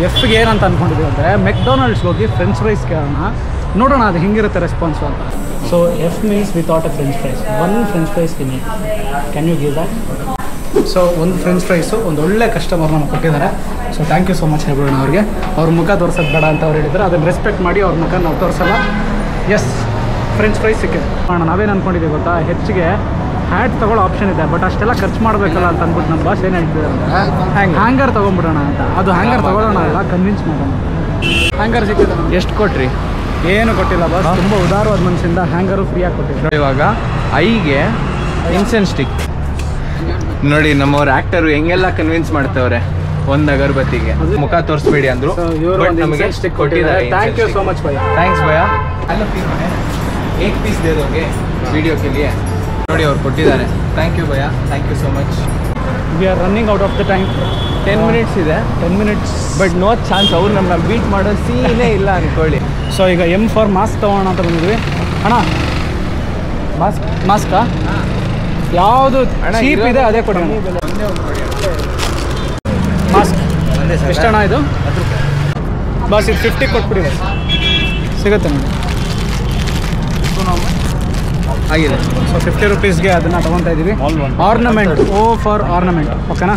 ಎಫ್ಗೆ ಏನಂತ ಅಂದ್ಕೊಂಡಿದ್ದೀವಿ ಅಂದರೆ, ಮೆಕ್ಡೊನಾಲ್ಡ್ಸ್ಗೆ ಹೋಗಿ ಫ್ರೆಂಚ್ ಫ್ರೈಸ್ ಕೇಳೋಣ, ನೋಡೋಣ ಅದು ಹಿಂಗಿರುತ್ತೆ ರೆಸ್ಪಾನ್ಸು ಅಂತ. So F means without a French fries. 1 French fries ತಿನ್ನಿ. Can you give that? So ಒಂದು ಫ್ರೆಂಚ್ ಫ್ರೈಸು ಒಂದು ಒಳ್ಳೆ ಕಸ್ಟಮರ್ ನಮ್ಗೆ ಕೊಟ್ಟಿದ್ದಾರೆ. So thank you so much ಹೇಳ್ಬಿಡೋಣ ಅವ್ರಿಗೆ. ಅವ್ರ ಮುಖ ತೋರ್ಸೋದು ಬೇಡ ಅಂತ ಅವ್ರು ಹೇಳಿದ್ರು, ಅದನ್ನು ರೆಸ್ಪೆಕ್ಟ್ ಮಾಡಿ ಅವ್ರ ಮುಖ ನಾವು ತೋರಿಸಲ್ಲ. ಎಸ್, ಫ್ರೆಂಚ್ ಫ್ರೈಸ್ ಸಿಕ್ಕಿದೆ. ನಾವೇನು ಅಂದ್ಕೊಂಡಿದ್ದೀವಿ ಗೊತ್ತಾ, ಹೆಚ್ಚಿಗೆ ಹ್ಯಾಟ್ ತೊಗೊಳ್ಳೋ ಆಪ್ಷನ್ ಇದೆ, ಬಟ್ ಅಷ್ಟೆಲ್ಲ ಖರ್ಚು ಮಾಡಬೇಕಲ್ಲ ಅಂತ ಅಂದ್ಬಿಟ್ಟು ನಮ್ಮ ಬಾಸ್ ಏನು ಹೇಳ್ತಿದ್ದಾರೆ ಅಂದರೆ ಹ್ಯಾಂಗರ್ ತೊಗೊಂಡ್ಬಿಡೋಣ ಅಂತ. ಅದು ಹ್ಯಾಂಗರ್ ತೊಗೊಳ್ಳೋಣ ಅಲ್ಲ, ಕನ್ವಿನ್ಸ್ ಮಾಡೋಣ. ಹ್ಯಾಂಗರ್ ಸಿಕ್ಕಿದೆ. ಎಷ್ಟು ಕೊಟ್ರಿ? ಏನು ಕೊಟ್ಟಿಲ್ಲ ಬಾಸ್, ತುಂಬ ಉದಾರವಾದ ಮನಸ್ಸಿಂದ ಹ್ಯಾಂಗರು ಫ್ರೀಯಾಗಿ ಕೊಟ್ಟಿದ್ರು. ಇವಾಗ ಐಗೆ ಇನ್ಸೆನ್ಸ್ ಸ್ಟಿಕ್ ನೋಡಿ, ನಮ್ಮವ್ರ ಆಕ್ಟರ್ ಹೆಂಗೆಲ್ಲ ಕನ್ವಿನ್ಸ್ ಮಾಡ್ತವ್ರೆ. ಒಂದು ಅಗರಬತ್ತಿಗೆ ಮುಖ ತೋರಿಸ್ಬೇಡಿ ಅಂದ್ರು, ಬಟ್ ನಮಗೆ ಸ್ಟಿಕ್ ಕೊಟ್ಟಿದ್ದಾರೆ. ಥ್ಯಾಂಕ್ ಯು ಸೋ ಮಚ್ ಭಯ. ಥ್ಯಾಂಕ್ಸ್ ಭಯ. एक पीस दे दोगे वीडियो के लिए? ನೋಡಿ ಅವ್ರು ಕೊಟ್ಟಿದ್ದಾರೆ. ಥ್ಯಾಂಕ್ ಯು ಭಯ, thank you so much. We are running out of the time. 10 minutes ಇದೆ. 10 ಮಿನಿಟ್ಸ್, ಬಟ್ ನೋ ಚಾನ್ಸ್ ಅವ್ರು ನಮ್ಮನ್ನ ಬೀಟ್ ಮಾಡೋ ಸೀನೇ ಇಲ್ಲ ಅಂದ್ಕೊಳ್ಳಿ. ಸೊ ಈಗ ಎಮ್ ಫಾರ್ ಮಾಸ್ಕ್ ತೊಗೋಣ ಅಂತ ಬಂದಿದ್ವಿ. ಅಣ್ಣ ಮಾಸ್ಕಾ ಯಾವುದು ಚೀಪ್ ಇದೆ ಅದೇ ಕೊಡಿ. ಮಾಸ್ಕ್ ಎಷ್ಟಣ್ಣ ಇದು? ಬಸ್ ಇದು 50 ಕೊಟ್ಬಿಡಿ, ಸಿಗುತ್ತೆ ನೋಡಿ. ಆಗಿದೆ. ಸೊ 50 ರುಪೀಸ್ಗೆ ಅದನ್ನು ತೊಗೊತಾ ಇದ್ದೀವಿ. ಆರ್ನಮೆಂಟ್, ಓ ಫಾರ್ ಆರ್ನಮೆಂಟ್, ಓಕೆನಾ?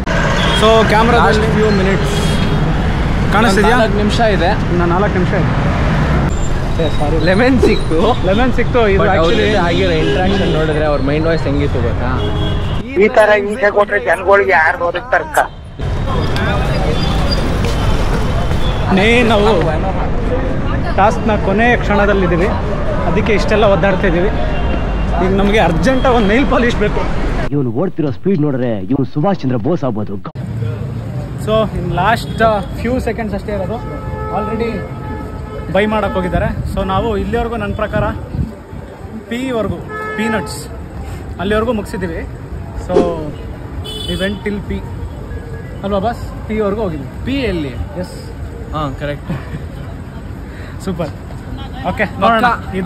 ಸೊ ಕ್ಯಾಮ್ರಾದಲ್ಲಿ ಫ್ಯೂ ಮಿನಿಟ್ಸ್ ಕಾಣಿಸ್ತಿದೆಯಾ? 4 ನಿಮಿಷ ಇದೆ. ಇನ್ನು 4 ನಿಮಿಷ ಇದೆ. ಸಾರಿ, ಲೆಮನ್ ಸಿಕ್ತು. ಇದು ಆ್ಯಕ್ಚುಲಿ ಆಗಿರೋ ಇಂಟ್ರಾಕ್ಷನ್ ನೋಡಿದ್ರೆ ಅವ್ರ ಮೈಂಡ್ ವಾಯ್ಸ್ ಹೆಂಗಿತ್ತು ಗೊತ್ತಾ? ಈ ತರ ಹಿಂಸೆ ಕೊಟ್ರೆ ಜನಗಳಿಗೆ ಯಾರು ಓದಿಸ್ತಾರಕ್ಕ? ನಾವು ಟಾಸ್ಕ್ನ ಕೊನೆಯ ಕ್ಷಣದಲ್ಲಿದ್ದೀವಿ, ಅದಕ್ಕೆ ಇಷ್ಟೆಲ್ಲ ಒದ್ದಾಡ್ತಾ ಇದ್ದೀವಿ. ಈಗ ನಮಗೆ ಅರ್ಜೆಂಟಾಗಿ ಒಂದು ನೈಲ್ ಪಾಲಿಶ್ ಬೇಕು. ಇವನು ಓಡ್ತಿರೋ ಸ್ಪೀಡ್ ನೋಡಿದ್ರೆ ಇವನು ಸುಭಾಷ್ ಚಂದ್ರ ಬೋಸ್ ಆಗ್ಬೋದು. So in last few seconds ಅಷ್ಟೇ ಇರೋದು. ಆಲ್ರೆಡಿ ಬೈ ಮಾಡೋಕ್ಕೆ ಹೋಗಿದ್ದಾರೆ. ಸೊ ನಾವು ಇಲ್ಲಿವರೆಗೂ ನನ್ನ ಪ್ರಕಾರ ಪಿವರೆಗೂ, ಪೀನಟ್ಸ್ ಅಲ್ಲಿವರೆಗೂ ಮುಗಿಸಿದ್ದೀವಿ. So we went till P ಅಲ್ವಾ ಬಾಸ್? ಪಿವರೆಗೂ ಹೋಗಿದ್ವಿ. ಪಿ ಎಲ್ಲಿ? ಎಸ್, ಹಾಂ ಕರೆಕ್ಟ್. ಸೂಪರ್. ಓಕೆ,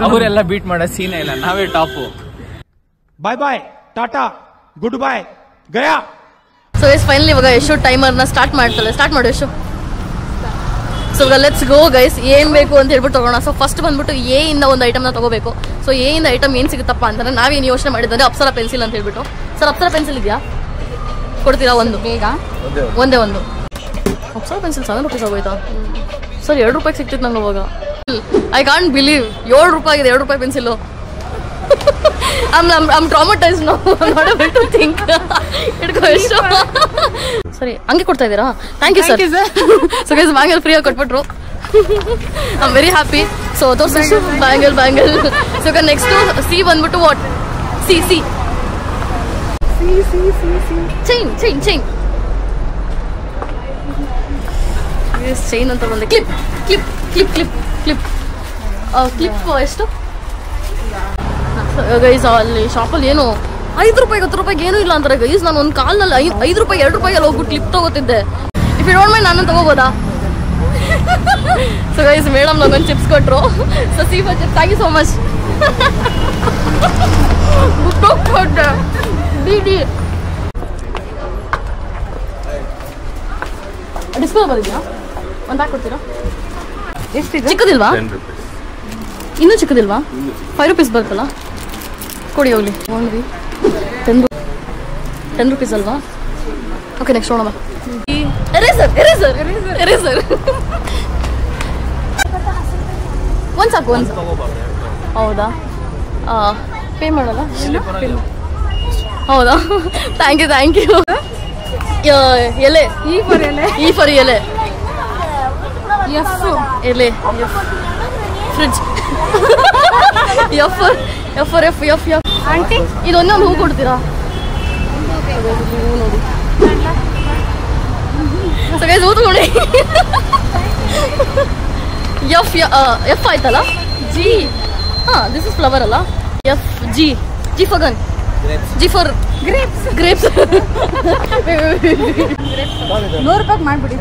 ಅವರೆಲ್ಲ ಬೀಟ್ ಮಾಡೋ ಸೀನೇ ಇಲ್ಲ, ನಾವೇ top. Bye bye, tata, good bye, ಗಯಾ. ಸೊ ಎಸ್ ಫೈನಲಿ ಇವಾಗ ಯಶು ಟೈಮರ್ನ ಸ್ಟಾರ್ಟ್ ಮಾಡ್ತಾಳೆ. ಸ್ಟಾರ್ಟ್ ಮಾಡು ಯಶು. ಸೊ ಇವಾಗ ಲೆಟ್ಸ್ ಗೋ ಗೈಸ್, ಏನು ಬೇಕು ಅಂತ ಹೇಳ್ಬಿಟ್ಟು ತೊಗೊಳೋಣ. ಸೊ ಫಸ್ಟ್ ಬಂದ್ಬಿಟ್ಟು ಎ ಇಂದ ಒಂದು ಐಟಮ್ನ ತೊಗೋಬೇಕು. ಸೊ ಎ ಇಂದ ಐಟಮ್ ಏನು ಸಿಗುತ್ತಪ್ಪ ಅಂತಂದ್ರೆ ನಾವೇನು ಯೋಚನೆ ಮಾಡಿದ್ರೆ ಅಪ್ಸರಾ ಪೆನ್ಸಿಲ್ ಅಂತ ಹೇಳ್ಬಿಟ್ಟು. ಸರ್ ಅಪ್ಸರಾ ಪೆನ್ಸಿಲ್ ಇದೆಯಾ? ಕೊಡ್ತೀರಾ? ಒಂದು ಬೇಗ, ಒಂದೇ ಒಂದು. ಅಪ್ಸರಾ ಪೆನ್ಸಿಲ್ 7 ರೂಪೀಸ್ ಆಗೋಯ್ತಾ ಸರ್? 2 ರೂಪಾಯಿಗೆ ಸಿಗ್ತಿತ್ತು ನಂಗೆ ಅವಾಗ. ಐ ಕಾಂಟ್ ಬಿಲೀವ್ 7 ರೂಪಾಯಿ ಆಗಿದೆ, 2 ರೂಪಾಯಿ pencil. I'm traumatized now. I'm not able to think. ಇಟ್ಕೋ ಎಷ್ಟು. ಸರಿ, ಹಂಗೆ ಕೊಡ್ತಾ ಇದ್ದೀರಾ? Thank you sir. So guys bangle ಫ್ರೀಯಾಗಿ ಕೊಟ್ಬಿಟ್ರು. I am very happy. So ತೋರ್ಸು ಬ್ಯಾಂಗಲ್. ಸೊ ಈಗ ನೆಕ್ಸ್ಟು ಸಿ ಬಂದ್ಬಿಟ್ಟು ವಾಟ್? ಸಿ ಚೈನ್ ಚೈನ್ ಅಂತ ಬಂದೆ. ಕ್ಲಿಪ್ ಎಷ್ಟು ಗೈಸ್? ಅಲ್ಲಿ ಶಾಪಲ್ಲಿ ಏನು 5 ರೂಪಾಯಿಗೆ 10 ರೂಪಾಯಿಗೆ ಏನೂ ಇಲ್ಲ ಅಂತಾರೆ ಗೈಸ್. ನಾನು ಒಂದು ಕಾಲ್ನಲ್ಲಿ 5 ರೂಪಾಯಿ 2 ರೂಪಾಯಿಗೆ ಹೋಗ್ಬಿಟ್ಟು ಕ್ಲಿಪ್ ತಗೋತಿದ್ದೆ. ಇಫ್ ಯು ಡೋಂಟ್ ಮೈಂಡ್ ನಾನು ತಗೋಬೋದಾ? ಸೊ ಗೈಸ್ ಮೇಡಮ್ ನನಗೊಂದು ಚಿಪ್ಸ್ ಕೊಟ್ಟರು. ಸೊ ಸೀಫಾ chips, thank you so much. Discount ಬಂದಿದ್ಯಾ? ಒಂದು ಪ್ಯಾಕ್ ಕೊಡ್ತೀರಾ? ಎಷ್ಟಿದೆ? ಚಿಕ್ಕದಿಲ್ವಾ? ಇನ್ನೂ ಚಿಕ್ಕದಿಲ್ವಾ? 5 ರೂಪೀಸ್ ಬರುತ್ತಲ್ಲ, ಕೊಡಿ ಹೋಗ್ಲಿ. 10 ರೂಪೀಸ್ ಅಲ್ವಾ? ಓಕೆ, ನೆಕ್ಸ್ಟ್ ನೋಡೋಣ. ಎರೇಸರ್ ಒಂದು ಸಾಕು. ಹೌದಾ? ಪೇ ಮಾಡಲ್ಲ? ಹೌದಾ? Thank you. ಎಲೆ, ಈ ಫಾರ್ ಎಲೆ, ಫ್ರಿಡ್ಜ್, ಎಫ್. ಆಂಟಿ ಇದೊಂದೇ ಒಂದು ಹೂ ಕೊಡ್ತೀರಾ? ಹೂ ನೋಡಿ. ಸೊ ಗೈಸ್ ಹೂ ತಗೊಳ್ಳಿ. ಎಫ್ ಆಯ್ತಲ್ಲ? ಜಿ. ಹಾಂ, ದಿಸ್ ಇಸ್ ಫ್ಲವರ್ ಅಲ್ಲ? F G for gun, G for grapes. 100 ರೂಪಾಯಿ ಮಾಡಿಬಿಡಿ.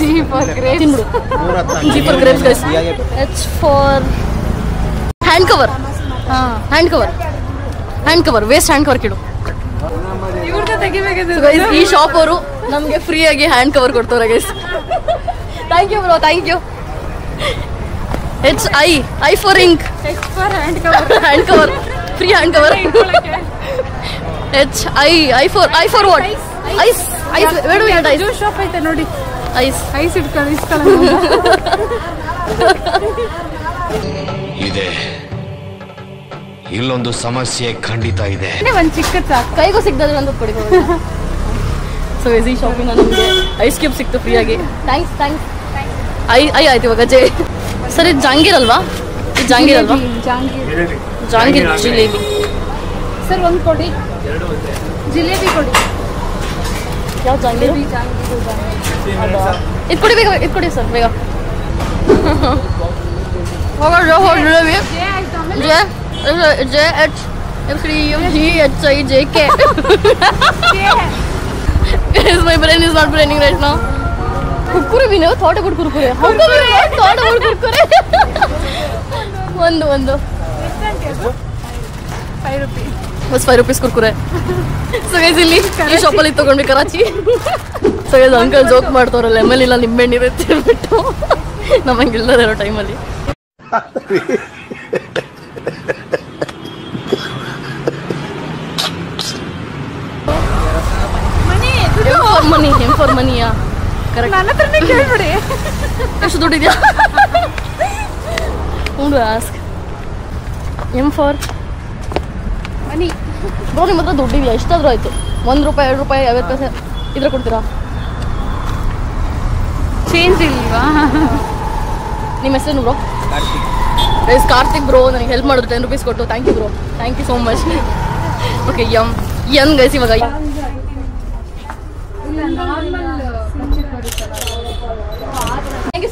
G for grapes guys. H for hand cover. Waste hand cover kidu. ಈ ಶಾಪ್ ಅವರು ನಮಗೆ ಫ್ರೀ ಆಗಿ ಹ್ಯಾಂಡ್ ಕವರ್ ಕೊಡ್ತಾರೆ guys. Thank you bro, thank you. I for ink. H for hand cover. Free hand cover. H I for what? Ice. Where do we get ice? Juice shop ಐತೆ ನೋಡಿ. ಐಸ್ ಇಟ್ಕೊಳ್ಳಿ. ಇದೆ ಇಲ್ಲೊಂದು ಸಮಸ್ಯೆ ಖಂಡಿತ ಇದೆ. ಒಂದು ಚಿಕ್ಕ ಸಾಕು, ಕೈಗೂ ಸಿಗ್ದಾದ್ರೆ ಒಂದು ಕೊಡಿ. ಸೊ ಈಸಿ ಶಾಪಿಂಗ್ ನಮಗೆ ಐಸ್ ಕ್ಯೂಬ್ ಸಿಕ್ತು ಫ್ರೀಯಾಗಿ. ಥ್ಯಾಂಕ್ಸ್. ಆಯ್ತು ಇವಾಗ ಜೆ ಸರ್ ಇದು ಜಾಂಗೀರ್ ಅಲ್ವಾ? ಇದು ಜಾಂಗೀರ್ ಅಲ್ವಾ? ಜಾಂಗೀರ್ ಜಿಲೇಬಿ ಸರ್ ಒಂದು ಕೊಡಿ. ಜಿಲೇಬಿ ಕೊಡಿ. ಯಾವ ಜಾಂಗೀರ್? ಇದು ಕೊಡಿ ಬೇಗ, ಇದು ಕೊಡಿ ಸರ್ ಬೇಗ. Jalebi JHIJK. My brain is not braining right now. Kurkure we never thought about kurkure. How come we never thought about kurkure? ಒಂದು 5 rupees. Bus 5 rupees kurkure. So guys ಇಲ್ಲಿ ಈ ಶಾಪಲ್ಲಿ ತಗೊಂಡ್ವಿ Karachi. So guys uncle joke ಮಾಡ್ತಾರಲ್ಲ ಲೆಮನ್ ಇಲ್ಲ ನಿಂಬೆಹಣ್ಣು ಇರುತ್ತೆ ಅಂದ್ಬಿಟ್ಟು ನಮಗೆ ಇಲ್ಲದೇ ಇರೋ ಟೈಮಲ್ಲಿ. For Maniya correct. ನನ್ನ ಹತ್ರನೇ ಕೇಳ್ಬಿಡಿ. ಎಷ್ಟು ದುಡ್ಡಿದ್ಯಾ? Ask M for money. Bro ನಿಮ್ಮ ಹತ್ರ ದುಡ್ಡಿದೆಯಾ? ಎಷ್ಟಾದ್ರೂ ಆಯ್ತು. 1 ರೂಪಾಯಿ 2 ರೂಪಾಯಿ 50 ಪೈಸೆ ಇದ್ರೆ ಕೊಡ್ತೀರಾ? ಚೇಂಜ್ ಇಲ್ವಾ? ನಿಮ್ಮ ಹೆಸರೇನು ಬ್ರೋ? ಕಾರ್ತಿಕ್ ಬ್ರೋ. ನನಗೆ ಹೆಲ್ಪ್ ಮಾಡಿದ್ರು 10 rupees ಕೊಟ್ಟು. Thank you bro, thank you so much. Okay and guys ಇವಾಗ thank you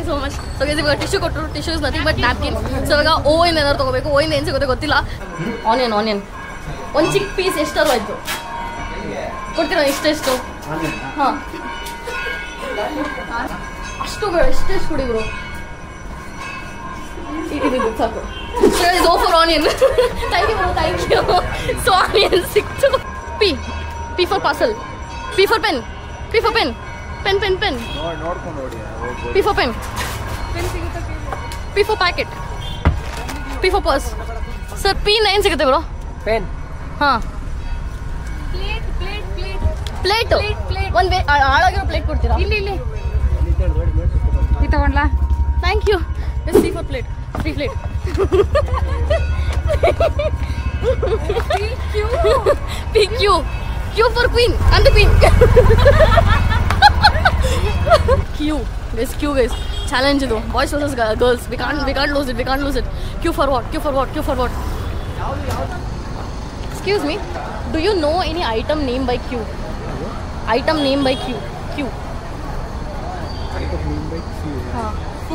so much. So guys ಇವಾಗ ಟಿಶ್ಯೂ ಕೊಟ್ಟರು. Tissue is nothing but napkin. So ಇವಾಗ ಓಯಿಂದ ಏನಾದ್ರು ತೊಗೋಬೇಕು. ಓಯಿಂದ ಏನು ಸಿಗುತ್ತೆ ಗೊತ್ತಿಲ್ಲ. ಆನಿಯನ್ ಒಂದು ಚಿಕ್ಕ ಪೀಸ್ ಎಷ್ಟಾದ್ರು ಆಯಿತು ಕೊಡ್ತೀರಾ? ಇಷ್ಟೆಷ್ಟು? ಹಾಂ ಅಷ್ಟು ಬೇಡ, ಎಷ್ಟೆಷ್ಟು ಕೊಡಿ ಬ್ರೋ. ಇದು ಸಾಕು. Go for onion. Thank you bro, thank you. So onion ಸಿಕ್ತು. P for parcel. P for pen. P for pen. Pen. P for pen. P for packet. P for purse. Sir, P9 ಸಿಗುತ್ತೆ ಬ್ರೋ. ಪೆನ್. ಹಾ. ಪ್ಲೇಟ್. ಒಂದು ಹಾಳಾಗಿರೋ ಪ್ಲೇಟ್ ಕೊಡ್ತೀರಾ? ಇಲ್ಲಿ ಈ ತಗೊಂಡ್ಲಾ? Thank you. C for plate. 3 plate. Q for queen. I'm the queen. Q guys. Challenge idu. Boys versus girls. We can't lose it. Q for what? Excuse me. Do you know any item name by Q? Item name by Q.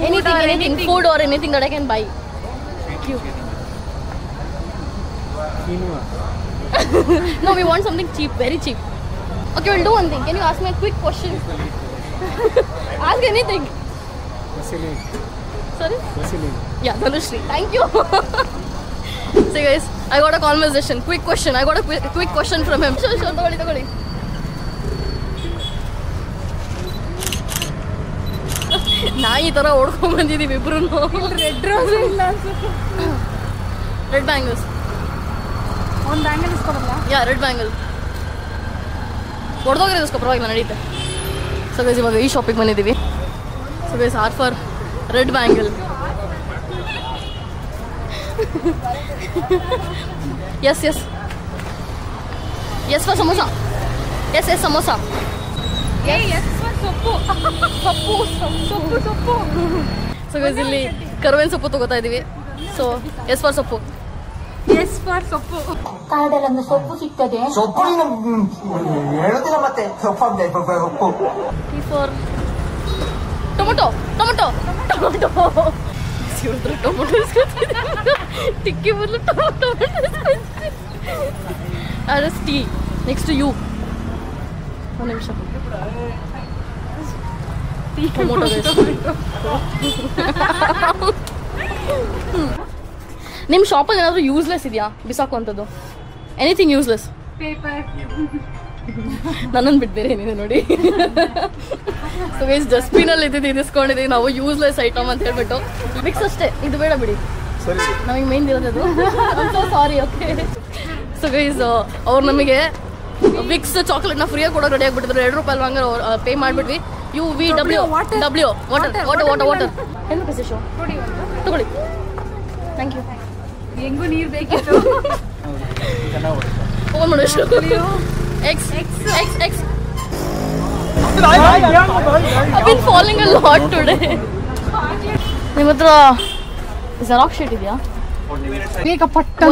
Anything. Food or anything that I can buy. Q. No, we want something cheap, very cheap. Okay, we'll do one thing. Can you ask me a quick question? Ask anything. Sorry? Yeah, Dhanushri. Thank you. So guys, I got a conversation. Quick question. I got a quick question from him. Sure, ತಗೊಳ್ಳಿ. ನಾಯಿ ತರ ಓಡ್ಕೊಂಡ್ ಬಂದಿದೀವಿ ಇಬ್ರು. ರೆಡ್ ರೋಸ್ ಇಲ್ಲ ಅನ್ಸುತ್ತೆ. Red bangles. ಒಂದು ಬ್ಯಾಂಗಲ್ ಇಸ್ಕೊಬಲ್ಲ? Yeah, red bangle. ಹೊಡೆದೋಗಿರೋದು ಇಸ್ಕೊ, ಪರವಾಗಿಲ್ಲ ನಡೀತೆ. ಸೊ ಗೈಸ್ ಇವಾಗ ಈ ಶಾಪಿಗೆ ಬಂದಿದ್ದೀವಿ. So guys R for red bangle. S for samosa. S samosa. ಸೊಪ್ಪು. ಸೊ ಗೈಸ್ ಇಲ್ಲಿ ಕರ್ಬೇವಿನ ಸೊಪ್ಪು ತಗೋತಾ ಇದೀವಿ. ಸೊ ಎಸ್ ಫಾರ್ ಸೊಪ್ಪು. ಕಾಡಲ್ಲೊಂದು ಸೊಪ್ಪು ಸಿಗ್ತದೆ. ಸೊಪ್ಪು ಹೇಳುದಿಲ್ಲ ಮತ್ತೆ ಸೊಪ್ಪು. For tomato. ಟಿಕ್ಕಿ ಬದಲು ಟೊಮೊಟೊ. T next you. ಒಂದು ನಿಮಿಷ. ಟೊಮೊಟೊ. ನಿಮ್ಮ ಶಾಪಲ್ಲಿ ಏನಾದರೂ ಯೂಸ್ಲೆಸ್ ಇದೆಯಾ ಬಿಸಾಕುವಂಥದ್ದು? Anything useless? ಪೇಪರ್. ನನ್ನನ್ನು ಬಿಟ್ಟು ಬೇರೆ ಏನಿದೆ ನೋಡಿ. ಸೊ ಗೈಸ್ ಡಸ್ಟ್ಬಿನಲ್ಲಿ ಇದಿಸ್ಕೊಂಡಿದ್ದೀವಿ ನಾವು ಯೂಸ್ಲೆಸ್ ಐಟಮ್ ಅಂತ ಹೇಳ್ಬಿಟ್ಟು. ಮಿಕ್ಸ್ ಅಷ್ಟೇ, ಇದು ಬೇಡ ಬಿಡಿ, ನಮಗೆ ಮೇನ್ ಇರೋದು. ಸಾರಿ. ಓಕೆ ಸೊ ಗೈಸ್ ಅವ್ರು ನಮಗೆ ವಿಕ್ಸ್ ಚಾಕ್ಲೇಟ್ನ ಫ್ರೀಯಾಗಿ ಕೊಡೋಕೆ ರೆಡಿ ಆಗಿಬಿಟ್ಟಿದ್ರು. ₹2 ಹಂಗಾರೆ ಪೇ ಮಾಡಿಬಿಟ್ವಿ. UVW ವಾಟರ್ ಏನು ಶೋ ತಗೊಳ್ಳಿ. Thank you. ಹೆಂಗೂ ನೀರು ಬೇಕಿತ್ತು. ಫೋನ್ ಮಾಡು. X I've been falling a lot today. ನಿಮ್ಮ ಹತ್ರ ಜೆರಾಕ್ಸ್ ಶೀಟ್ ಇದೆಯಾ?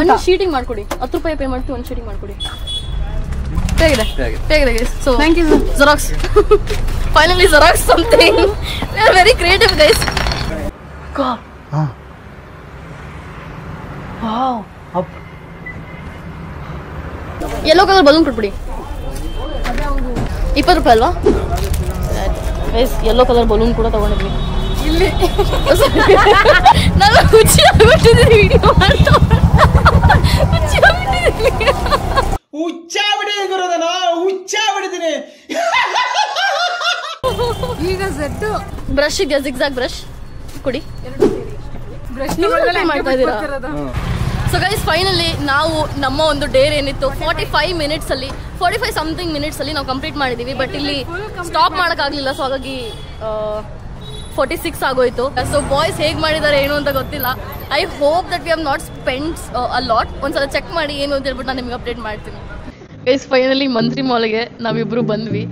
ಒಂದು ಶೀಟಿಂಗ್ ಮಾಡ್ಕೊಡಿ. ₹10 ಪೇ ಮಾಡ್ತೀವಿ, ಒಂದು ಶೀಟಿಂಗ್ ಮಾಡ್ಕೊಡಿ. ಹೇಗಿದೆ so thank you xerox. Finally xerox something. We are very creative guys. Wow yellow colour balloon ಕೊಟ್ಬಿಡಿ. ₹20 ಅಲ್ವಾ ಗೈಸ್? ಯೆಲ್ಲೋ ಕಲರ್ ಬಲೂನ್ ಕೂಡ ತಗೊಂಡಿದ್ವಿ ಇಲ್ಲಿ. ನಾನು ಹುಚ್ಚಿ ಆಗ್ಬಿಟ್ಟಿದ್ದೀನಿ ವಿಡಿಯೋ ಮಾಡ್ತಾ. ಈಗ ಝೆಡ್ ಬ್ರಷ್ ಇದೆ, ಜಿಗ್ಜಾಗ್ ಬ್ರಷ್ ಕೊಡಿ. ಮಾಡ್ತಾ ಇದ್ದೀರಾ? ಸೊ ಗೈಸ್ ಫೈನಲಿ ನಾವು ನಮ್ಮ ಒಂದು ಡೇರ್ ಏನಿತ್ತು 45 ಸಮಥಿಂಗ್ ಮಿನಿಟ್ಸ್ ಅಲ್ಲಿ ನಾವು ಕಂಪ್ಲೀಟ್ ಮಾಡಿದೀವಿ. ಬಟ್ ಇಲ್ಲಿ ಸ್ಟಾಪ್ ಮಾಡೋಕ್ಕಾಗಲಿಲ್ಲ. ಸೊ ಹಾಗಾಗಿ 46 ಆಗೋಯ್ತು. ಸೊ ಬಾಯ್ಸ್ ಹೇಗೆ ಮಾಡಿದ್ದಾರೆ ಏನು ಅಂತ ಗೊತ್ತಿಲ್ಲ. I hope that we have not spends a lot. ಒಂದ್ಸಲ ಚೆಕ್ ಮಾಡಿ ಏನು ಅಂತ ಹೇಳ್ಬಿಟ್ಟು ನಾನು ನಿಮ್ಗೆ ಅಪ್ಡೇಟ್ ಮಾಡ್ತೀನಿ. ಗೈಸ್ ಫೈನಲಿ ಮಂತ್ರಿ ಮಾಲ್ಗೆ ನಾವಿಬ್ರು ಬಂದ್ವಿ.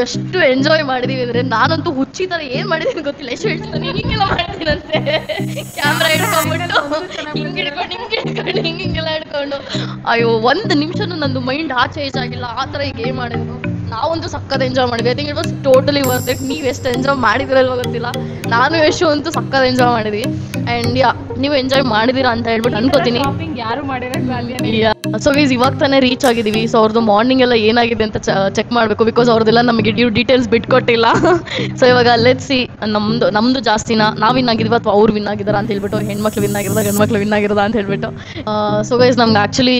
ಎಷ್ಟು ಎಂಜಾಯ್ ಮಾಡಿದೀವಿ ಅಂದ್ರೆ ನಾನಂತೂ ಹುಚ್ಚಿ ತರ ಏನ್ ಮಾಡಿದೀನಿ ಗೊತ್ತಿಲ್ಲ. ಎಷ್ಟು ಹೇಳ್ತೀನಿ ಹಿಂಗೆಲ್ಲ ಮಾಡ್ತೀನಂತೆ. ಕ್ಯಾಮ್ರಾ ಹಿಡ್ಕೊಂಡ್ಬಿಟ್ಟು ಹಿಂಗೆಲ್ಲ ಹಿಡ್ಕೊಂಡು ಅಯ್ಯೋ 1 ನಿಮಿಷನೂ ನಂದು ಮೈಂಡ್ ಆಚೆ ಈಚೆ ಆಗಿಲ್ಲ. ಆ ತರ ಈ ಗೇಮ್ ಮಾಡಿದ್ರು. ನಾವಂತೂ ಸಕ್ಕತ್ ಎಂಜಾಯ್ ಮಾಡಿದ್ವಿ. I think it was totally worth it. ನೀವು ಎಷ್ಟು ಎಂಜಾಯ್ ಮಾಡಿದಿರಲ್ವ ಗೊತ್ತಿಲ್ಲ. ನಾನು ಯಶು ಅಂತೂ ಸಕ್ಕತ್ ಎಂಜಾಯ್ ಮಾಡಿದ್ವಿ. ಆ್ಯಂಡ್ ನೀವು ಎಂಜಾಯ್ ಮಾಡಿದೀರಾ ಅಂತ ಹೇಳ್ಬಿಟ್ಟು ಅನ್ಕೋತೀನಿ. ಯಾರು ಮಾಡಿರಲ್ಲ. ಸೊ ಗೈಸ್ ಇವಾಗ ತಾನೇ ರೀಚ್ ಆಗಿದ್ದೀವಿ. ಸೊ ಅವ್ರದ್ದು ಮಾರ್ನಿಂಗ್ ಎಲ್ಲ ಏನಾಗಿದೆ ಅಂತ ಚೆಕ್ ಮಾಡಬೇಕು. ಬಿಕಾಸ್ ಅವ್ರದ್ದೆಲ್ಲ ನಮಗೆ ಡೀಟೇಲ್ಸ್ ಬಿಟ್ಕೊಟ್ಟಿಲ್ಲ. ಸೊ ಇವಾಗ ಲೆಟ್ಸ್ ಸಿ ನಮ್ದು ಜಾಸ್ತಿನ ನಾವು ವಿನ್ ಆಗಿದ್ವಿ ಅಥವಾ ಅವ್ರು ವಿನ್ ಆಗಿದಾರ ಅಂತ ಹೇಳ್ಬಿಟ್ಟು, ಹೆಣ್ಮಕ್ಳು ವಿನ್ ಆಗಿರೋದ ಗಂಡ್ಮಕ್ಳು ವಿನ್ ಆಗಿರೋದ ಅಂತ ಹೇಳ್ಬಿಟ್ಟು. ಸೊ ಗೈಸ್ ನಮ್ಗೆ ಆ್ಯಕ್ಚುಲಿ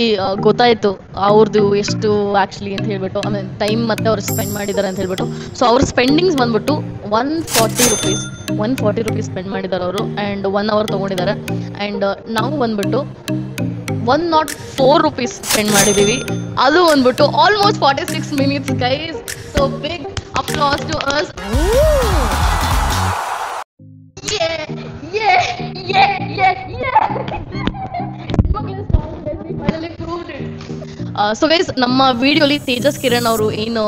ಗೊತ್ತಾಯಿತು ಅವ್ರದ್ದು ಎಷ್ಟು ಆ್ಯಕ್ಚುಲಿ ಅಂತ ಹೇಳ್ಬಿಟ್ಟು, ಆಮೇಲೆ ಟೈಮ್ ಮತ್ತೆ ಅವ್ರು ಸ್ಪೆಂಡ್ ಮಾಡಿದ್ದಾರೆ ಅಂತ ಹೇಳ್ಬಿಟ್ಟು. ಸೊ ಅವ್ರ ಸ್ಪೆಂಡಿಂಗ್ಸ್ ಬಂದ್ಬಿಟ್ಟು ₹140 ಸ್ಪೆಂಡ್ ಮಾಡಿದ್ದಾರೆ ಅವರು. And 1 hour ತೊಗೊಂಡಿದ್ದಾರೆ. ಆ್ಯಂಡ್ ನಾವು ಬಂದ್ಬಿಟ್ಟು ₹104 ಸ್ಪೆಂಡ್ ಮಾಡಿದ್ದೀವಿ. ಅದು ಬಂದ್ಬಿಟ್ಟು almost 46 minutes guys. So big applause to us. So guys ನಮ್ಮ ವಿಡಿಯೋಲಿ ತೇಜಸ್ ಕಿರಣ್ ಅವರು ಏನು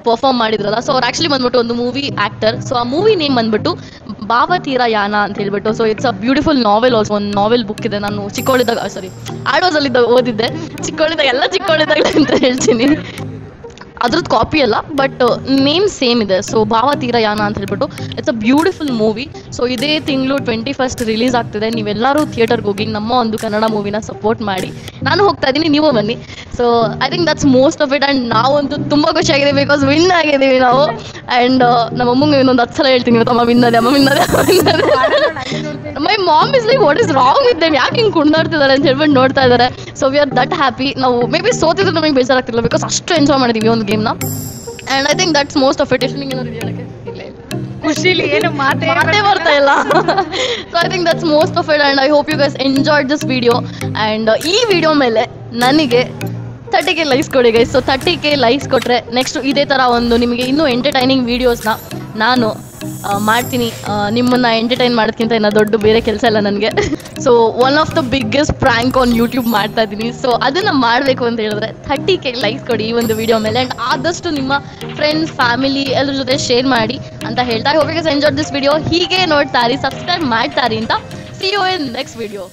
ಪರ್ಫಾರ್ಮ್ ಮಾಡಿದ್ರಲ್ಲ, ಸೊ ಅವ್ರು ಆಕ್ಚುಲಿ ಬಂದ್ಬಿಟ್ಟು ಒಂದು ಮೂವಿ ಆಕ್ಟರ್. ಸೊ ಆ ಮೂವಿ ನೇಮ್ ಬಂದ್ಬಿಟ್ಟು ಭಾವತೀರಯಾನ ಅಂತ ಹೇಳ್ಬಿಟ್ಟು. So it's a beautiful novel also. ಒಂದು ನಾವೆಲ್ ಬುಕ್ ಇದೆ. ನಾನು ಚಿಕ್ಕವಳಿದ್ದಾಗ ಆಡೋಸಲ್ಲಿದ್ದಾಗ ಓದಿದ್ದೆ. ಚಿಕ್ಕವಳಿದ್ದಾಗಲೇ ಅಂತ ಹೇಳ್ತೀನಿ. ಅದ್ರದ್ದು ಕಾಪಿ ಅಲ್ಲ, ಬಟ್ ನೇಮ್ ಸೇಮ್ ಇದೆ. ಸೊ ಭಾವತೀರಯಾನ ಅಂತ ಹೇಳ್ಬಿಟ್ಟು it's a beautiful movie. So ಇದೇ ತಿಂಗಳು 21st ರಿಲೀಸ್ ಆಗ್ತಿದೆ. ನೀವೆಲ್ಲರೂ ಥಿಯೇಟರ್ಗೆ ಹೋಗಿ ನಮ್ಮ ಒಂದು ಕನ್ನಡ ಮೂವಿನ ಸಪೋರ್ಟ್ ಮಾಡಿ. ನಾನು ಹೋಗ್ತಾ ಇದ್ದೀನಿ, ನೀವು ಬನ್ನಿ. So I think that's most of it. And ನಾವಂತೂ ತುಂಬ ಖುಷಿಯಾಗಿದೆ ಬಿಕಾಸ್ ವಿನ್ ಆಗಿದ್ದೀವಿ ನಾವು. ಆ್ಯಂಡ್ ನಮ್ಮ ಅಮ್ಮಂಗೆ ಇನ್ನೊಂದು 10 ಸಲ ಹೇಳ್ತೀನಿ, ಅಮ್ಮ ವಿನ್ನದೆ. My mom is like what is wrong with them, ಯಾಕೆ ಹಿಂಗೆ ಕುಣಿದಾಡ್ತಿದ್ದಾರೆ ಅಂತ ಹೇಳ್ಬಿಟ್ಟು ನೋಡ್ತಾ ಇದ್ದಾರೆ. So we are that happy. ನಾವು ಮೇ ಬಿ ಸೋತಿದ್ರು ನಮಗೆ ಬೇಜಾರಾಗ್ತಿಲ್ಲ ಬಿಕಾಸ್ ಅಷ್ಟು ಎಂಜಾಯ್ ಮಾಡಿದ್ದೀವಿ ಒಂದು ಗೇಮ್ನ. And I think that's most of it. ಎಷ್ಟು ನಿಂಗೆ ಏನಾದ್ರು ಹೇಳಕ್ಕೆ ಖುಷಿಲಿ ಏನು ಮಾತೇ ಬರ್ತಾ ಇಲ್ಲ. So I think that's most of it. And I hope you guys enjoyed this video. And ಈ ವಿಡಿಯೋ ಮೇಲೆ ನನಗೆ 30K ಲೈಕ್ಸ್ ಕೊಡಿ ಗೈಸ್. ಸೊ 30K ಲೈಕ್ಸ್ ಕೊಟ್ಟರೆ ನೆಕ್ಸ್ಟ್ ಇದೇ ಥರ ಒಂದು ನಿಮಗೆ ಇನ್ನೂ ಎಂಟರ್ಟೈನಿಂಗ್ ವೀಡಿಯೋಸ್ನ ನಾನು ಮಾಡ್ತೀನಿ. ನಿಮ್ಮನ್ನು ಎಂಟರ್ಟೈನ್ ಮಾಡೋದಕ್ಕಿಂತ ಇನ್ನೂ ದೊಡ್ಡ ಬೇರೆ ಕೆಲಸ ಇಲ್ಲ ನನಗೆ. So one of the biggest prank on YouTube ಮಾಡ್ತಾ ಇದ್ದೀನಿ. ಸೊ ಅದನ್ನು ಮಾಡಬೇಕು ಅಂತ ಹೇಳಿದ್ರೆ 30K ಲೈಕ್ಸ್ ಕೊಡಿ ಈ ಒಂದು ವಿಡಿಯೋ ಮೇಲೆ. ಆ್ಯಂಡ್ ಆದಷ್ಟು ನಿಮ್ಮ ಫ್ರೆಂಡ್ಸ್, ಫ್ಯಾಮಿಲಿ ಎಲ್ಲರ ಜೊತೆ ಶೇರ್ ಮಾಡಿ ಅಂತ ಹೇಳ್ತಾ, I hope you guys enjoyed this video. ಹೀಗೆ ನೋಡ್ತಾ ಇರಿ, ಸಬ್ಸ್ಕ್ರೈಬ್ ಮಾಡ್ತಾ ಇರಿ ಅಂತ. See you in next video.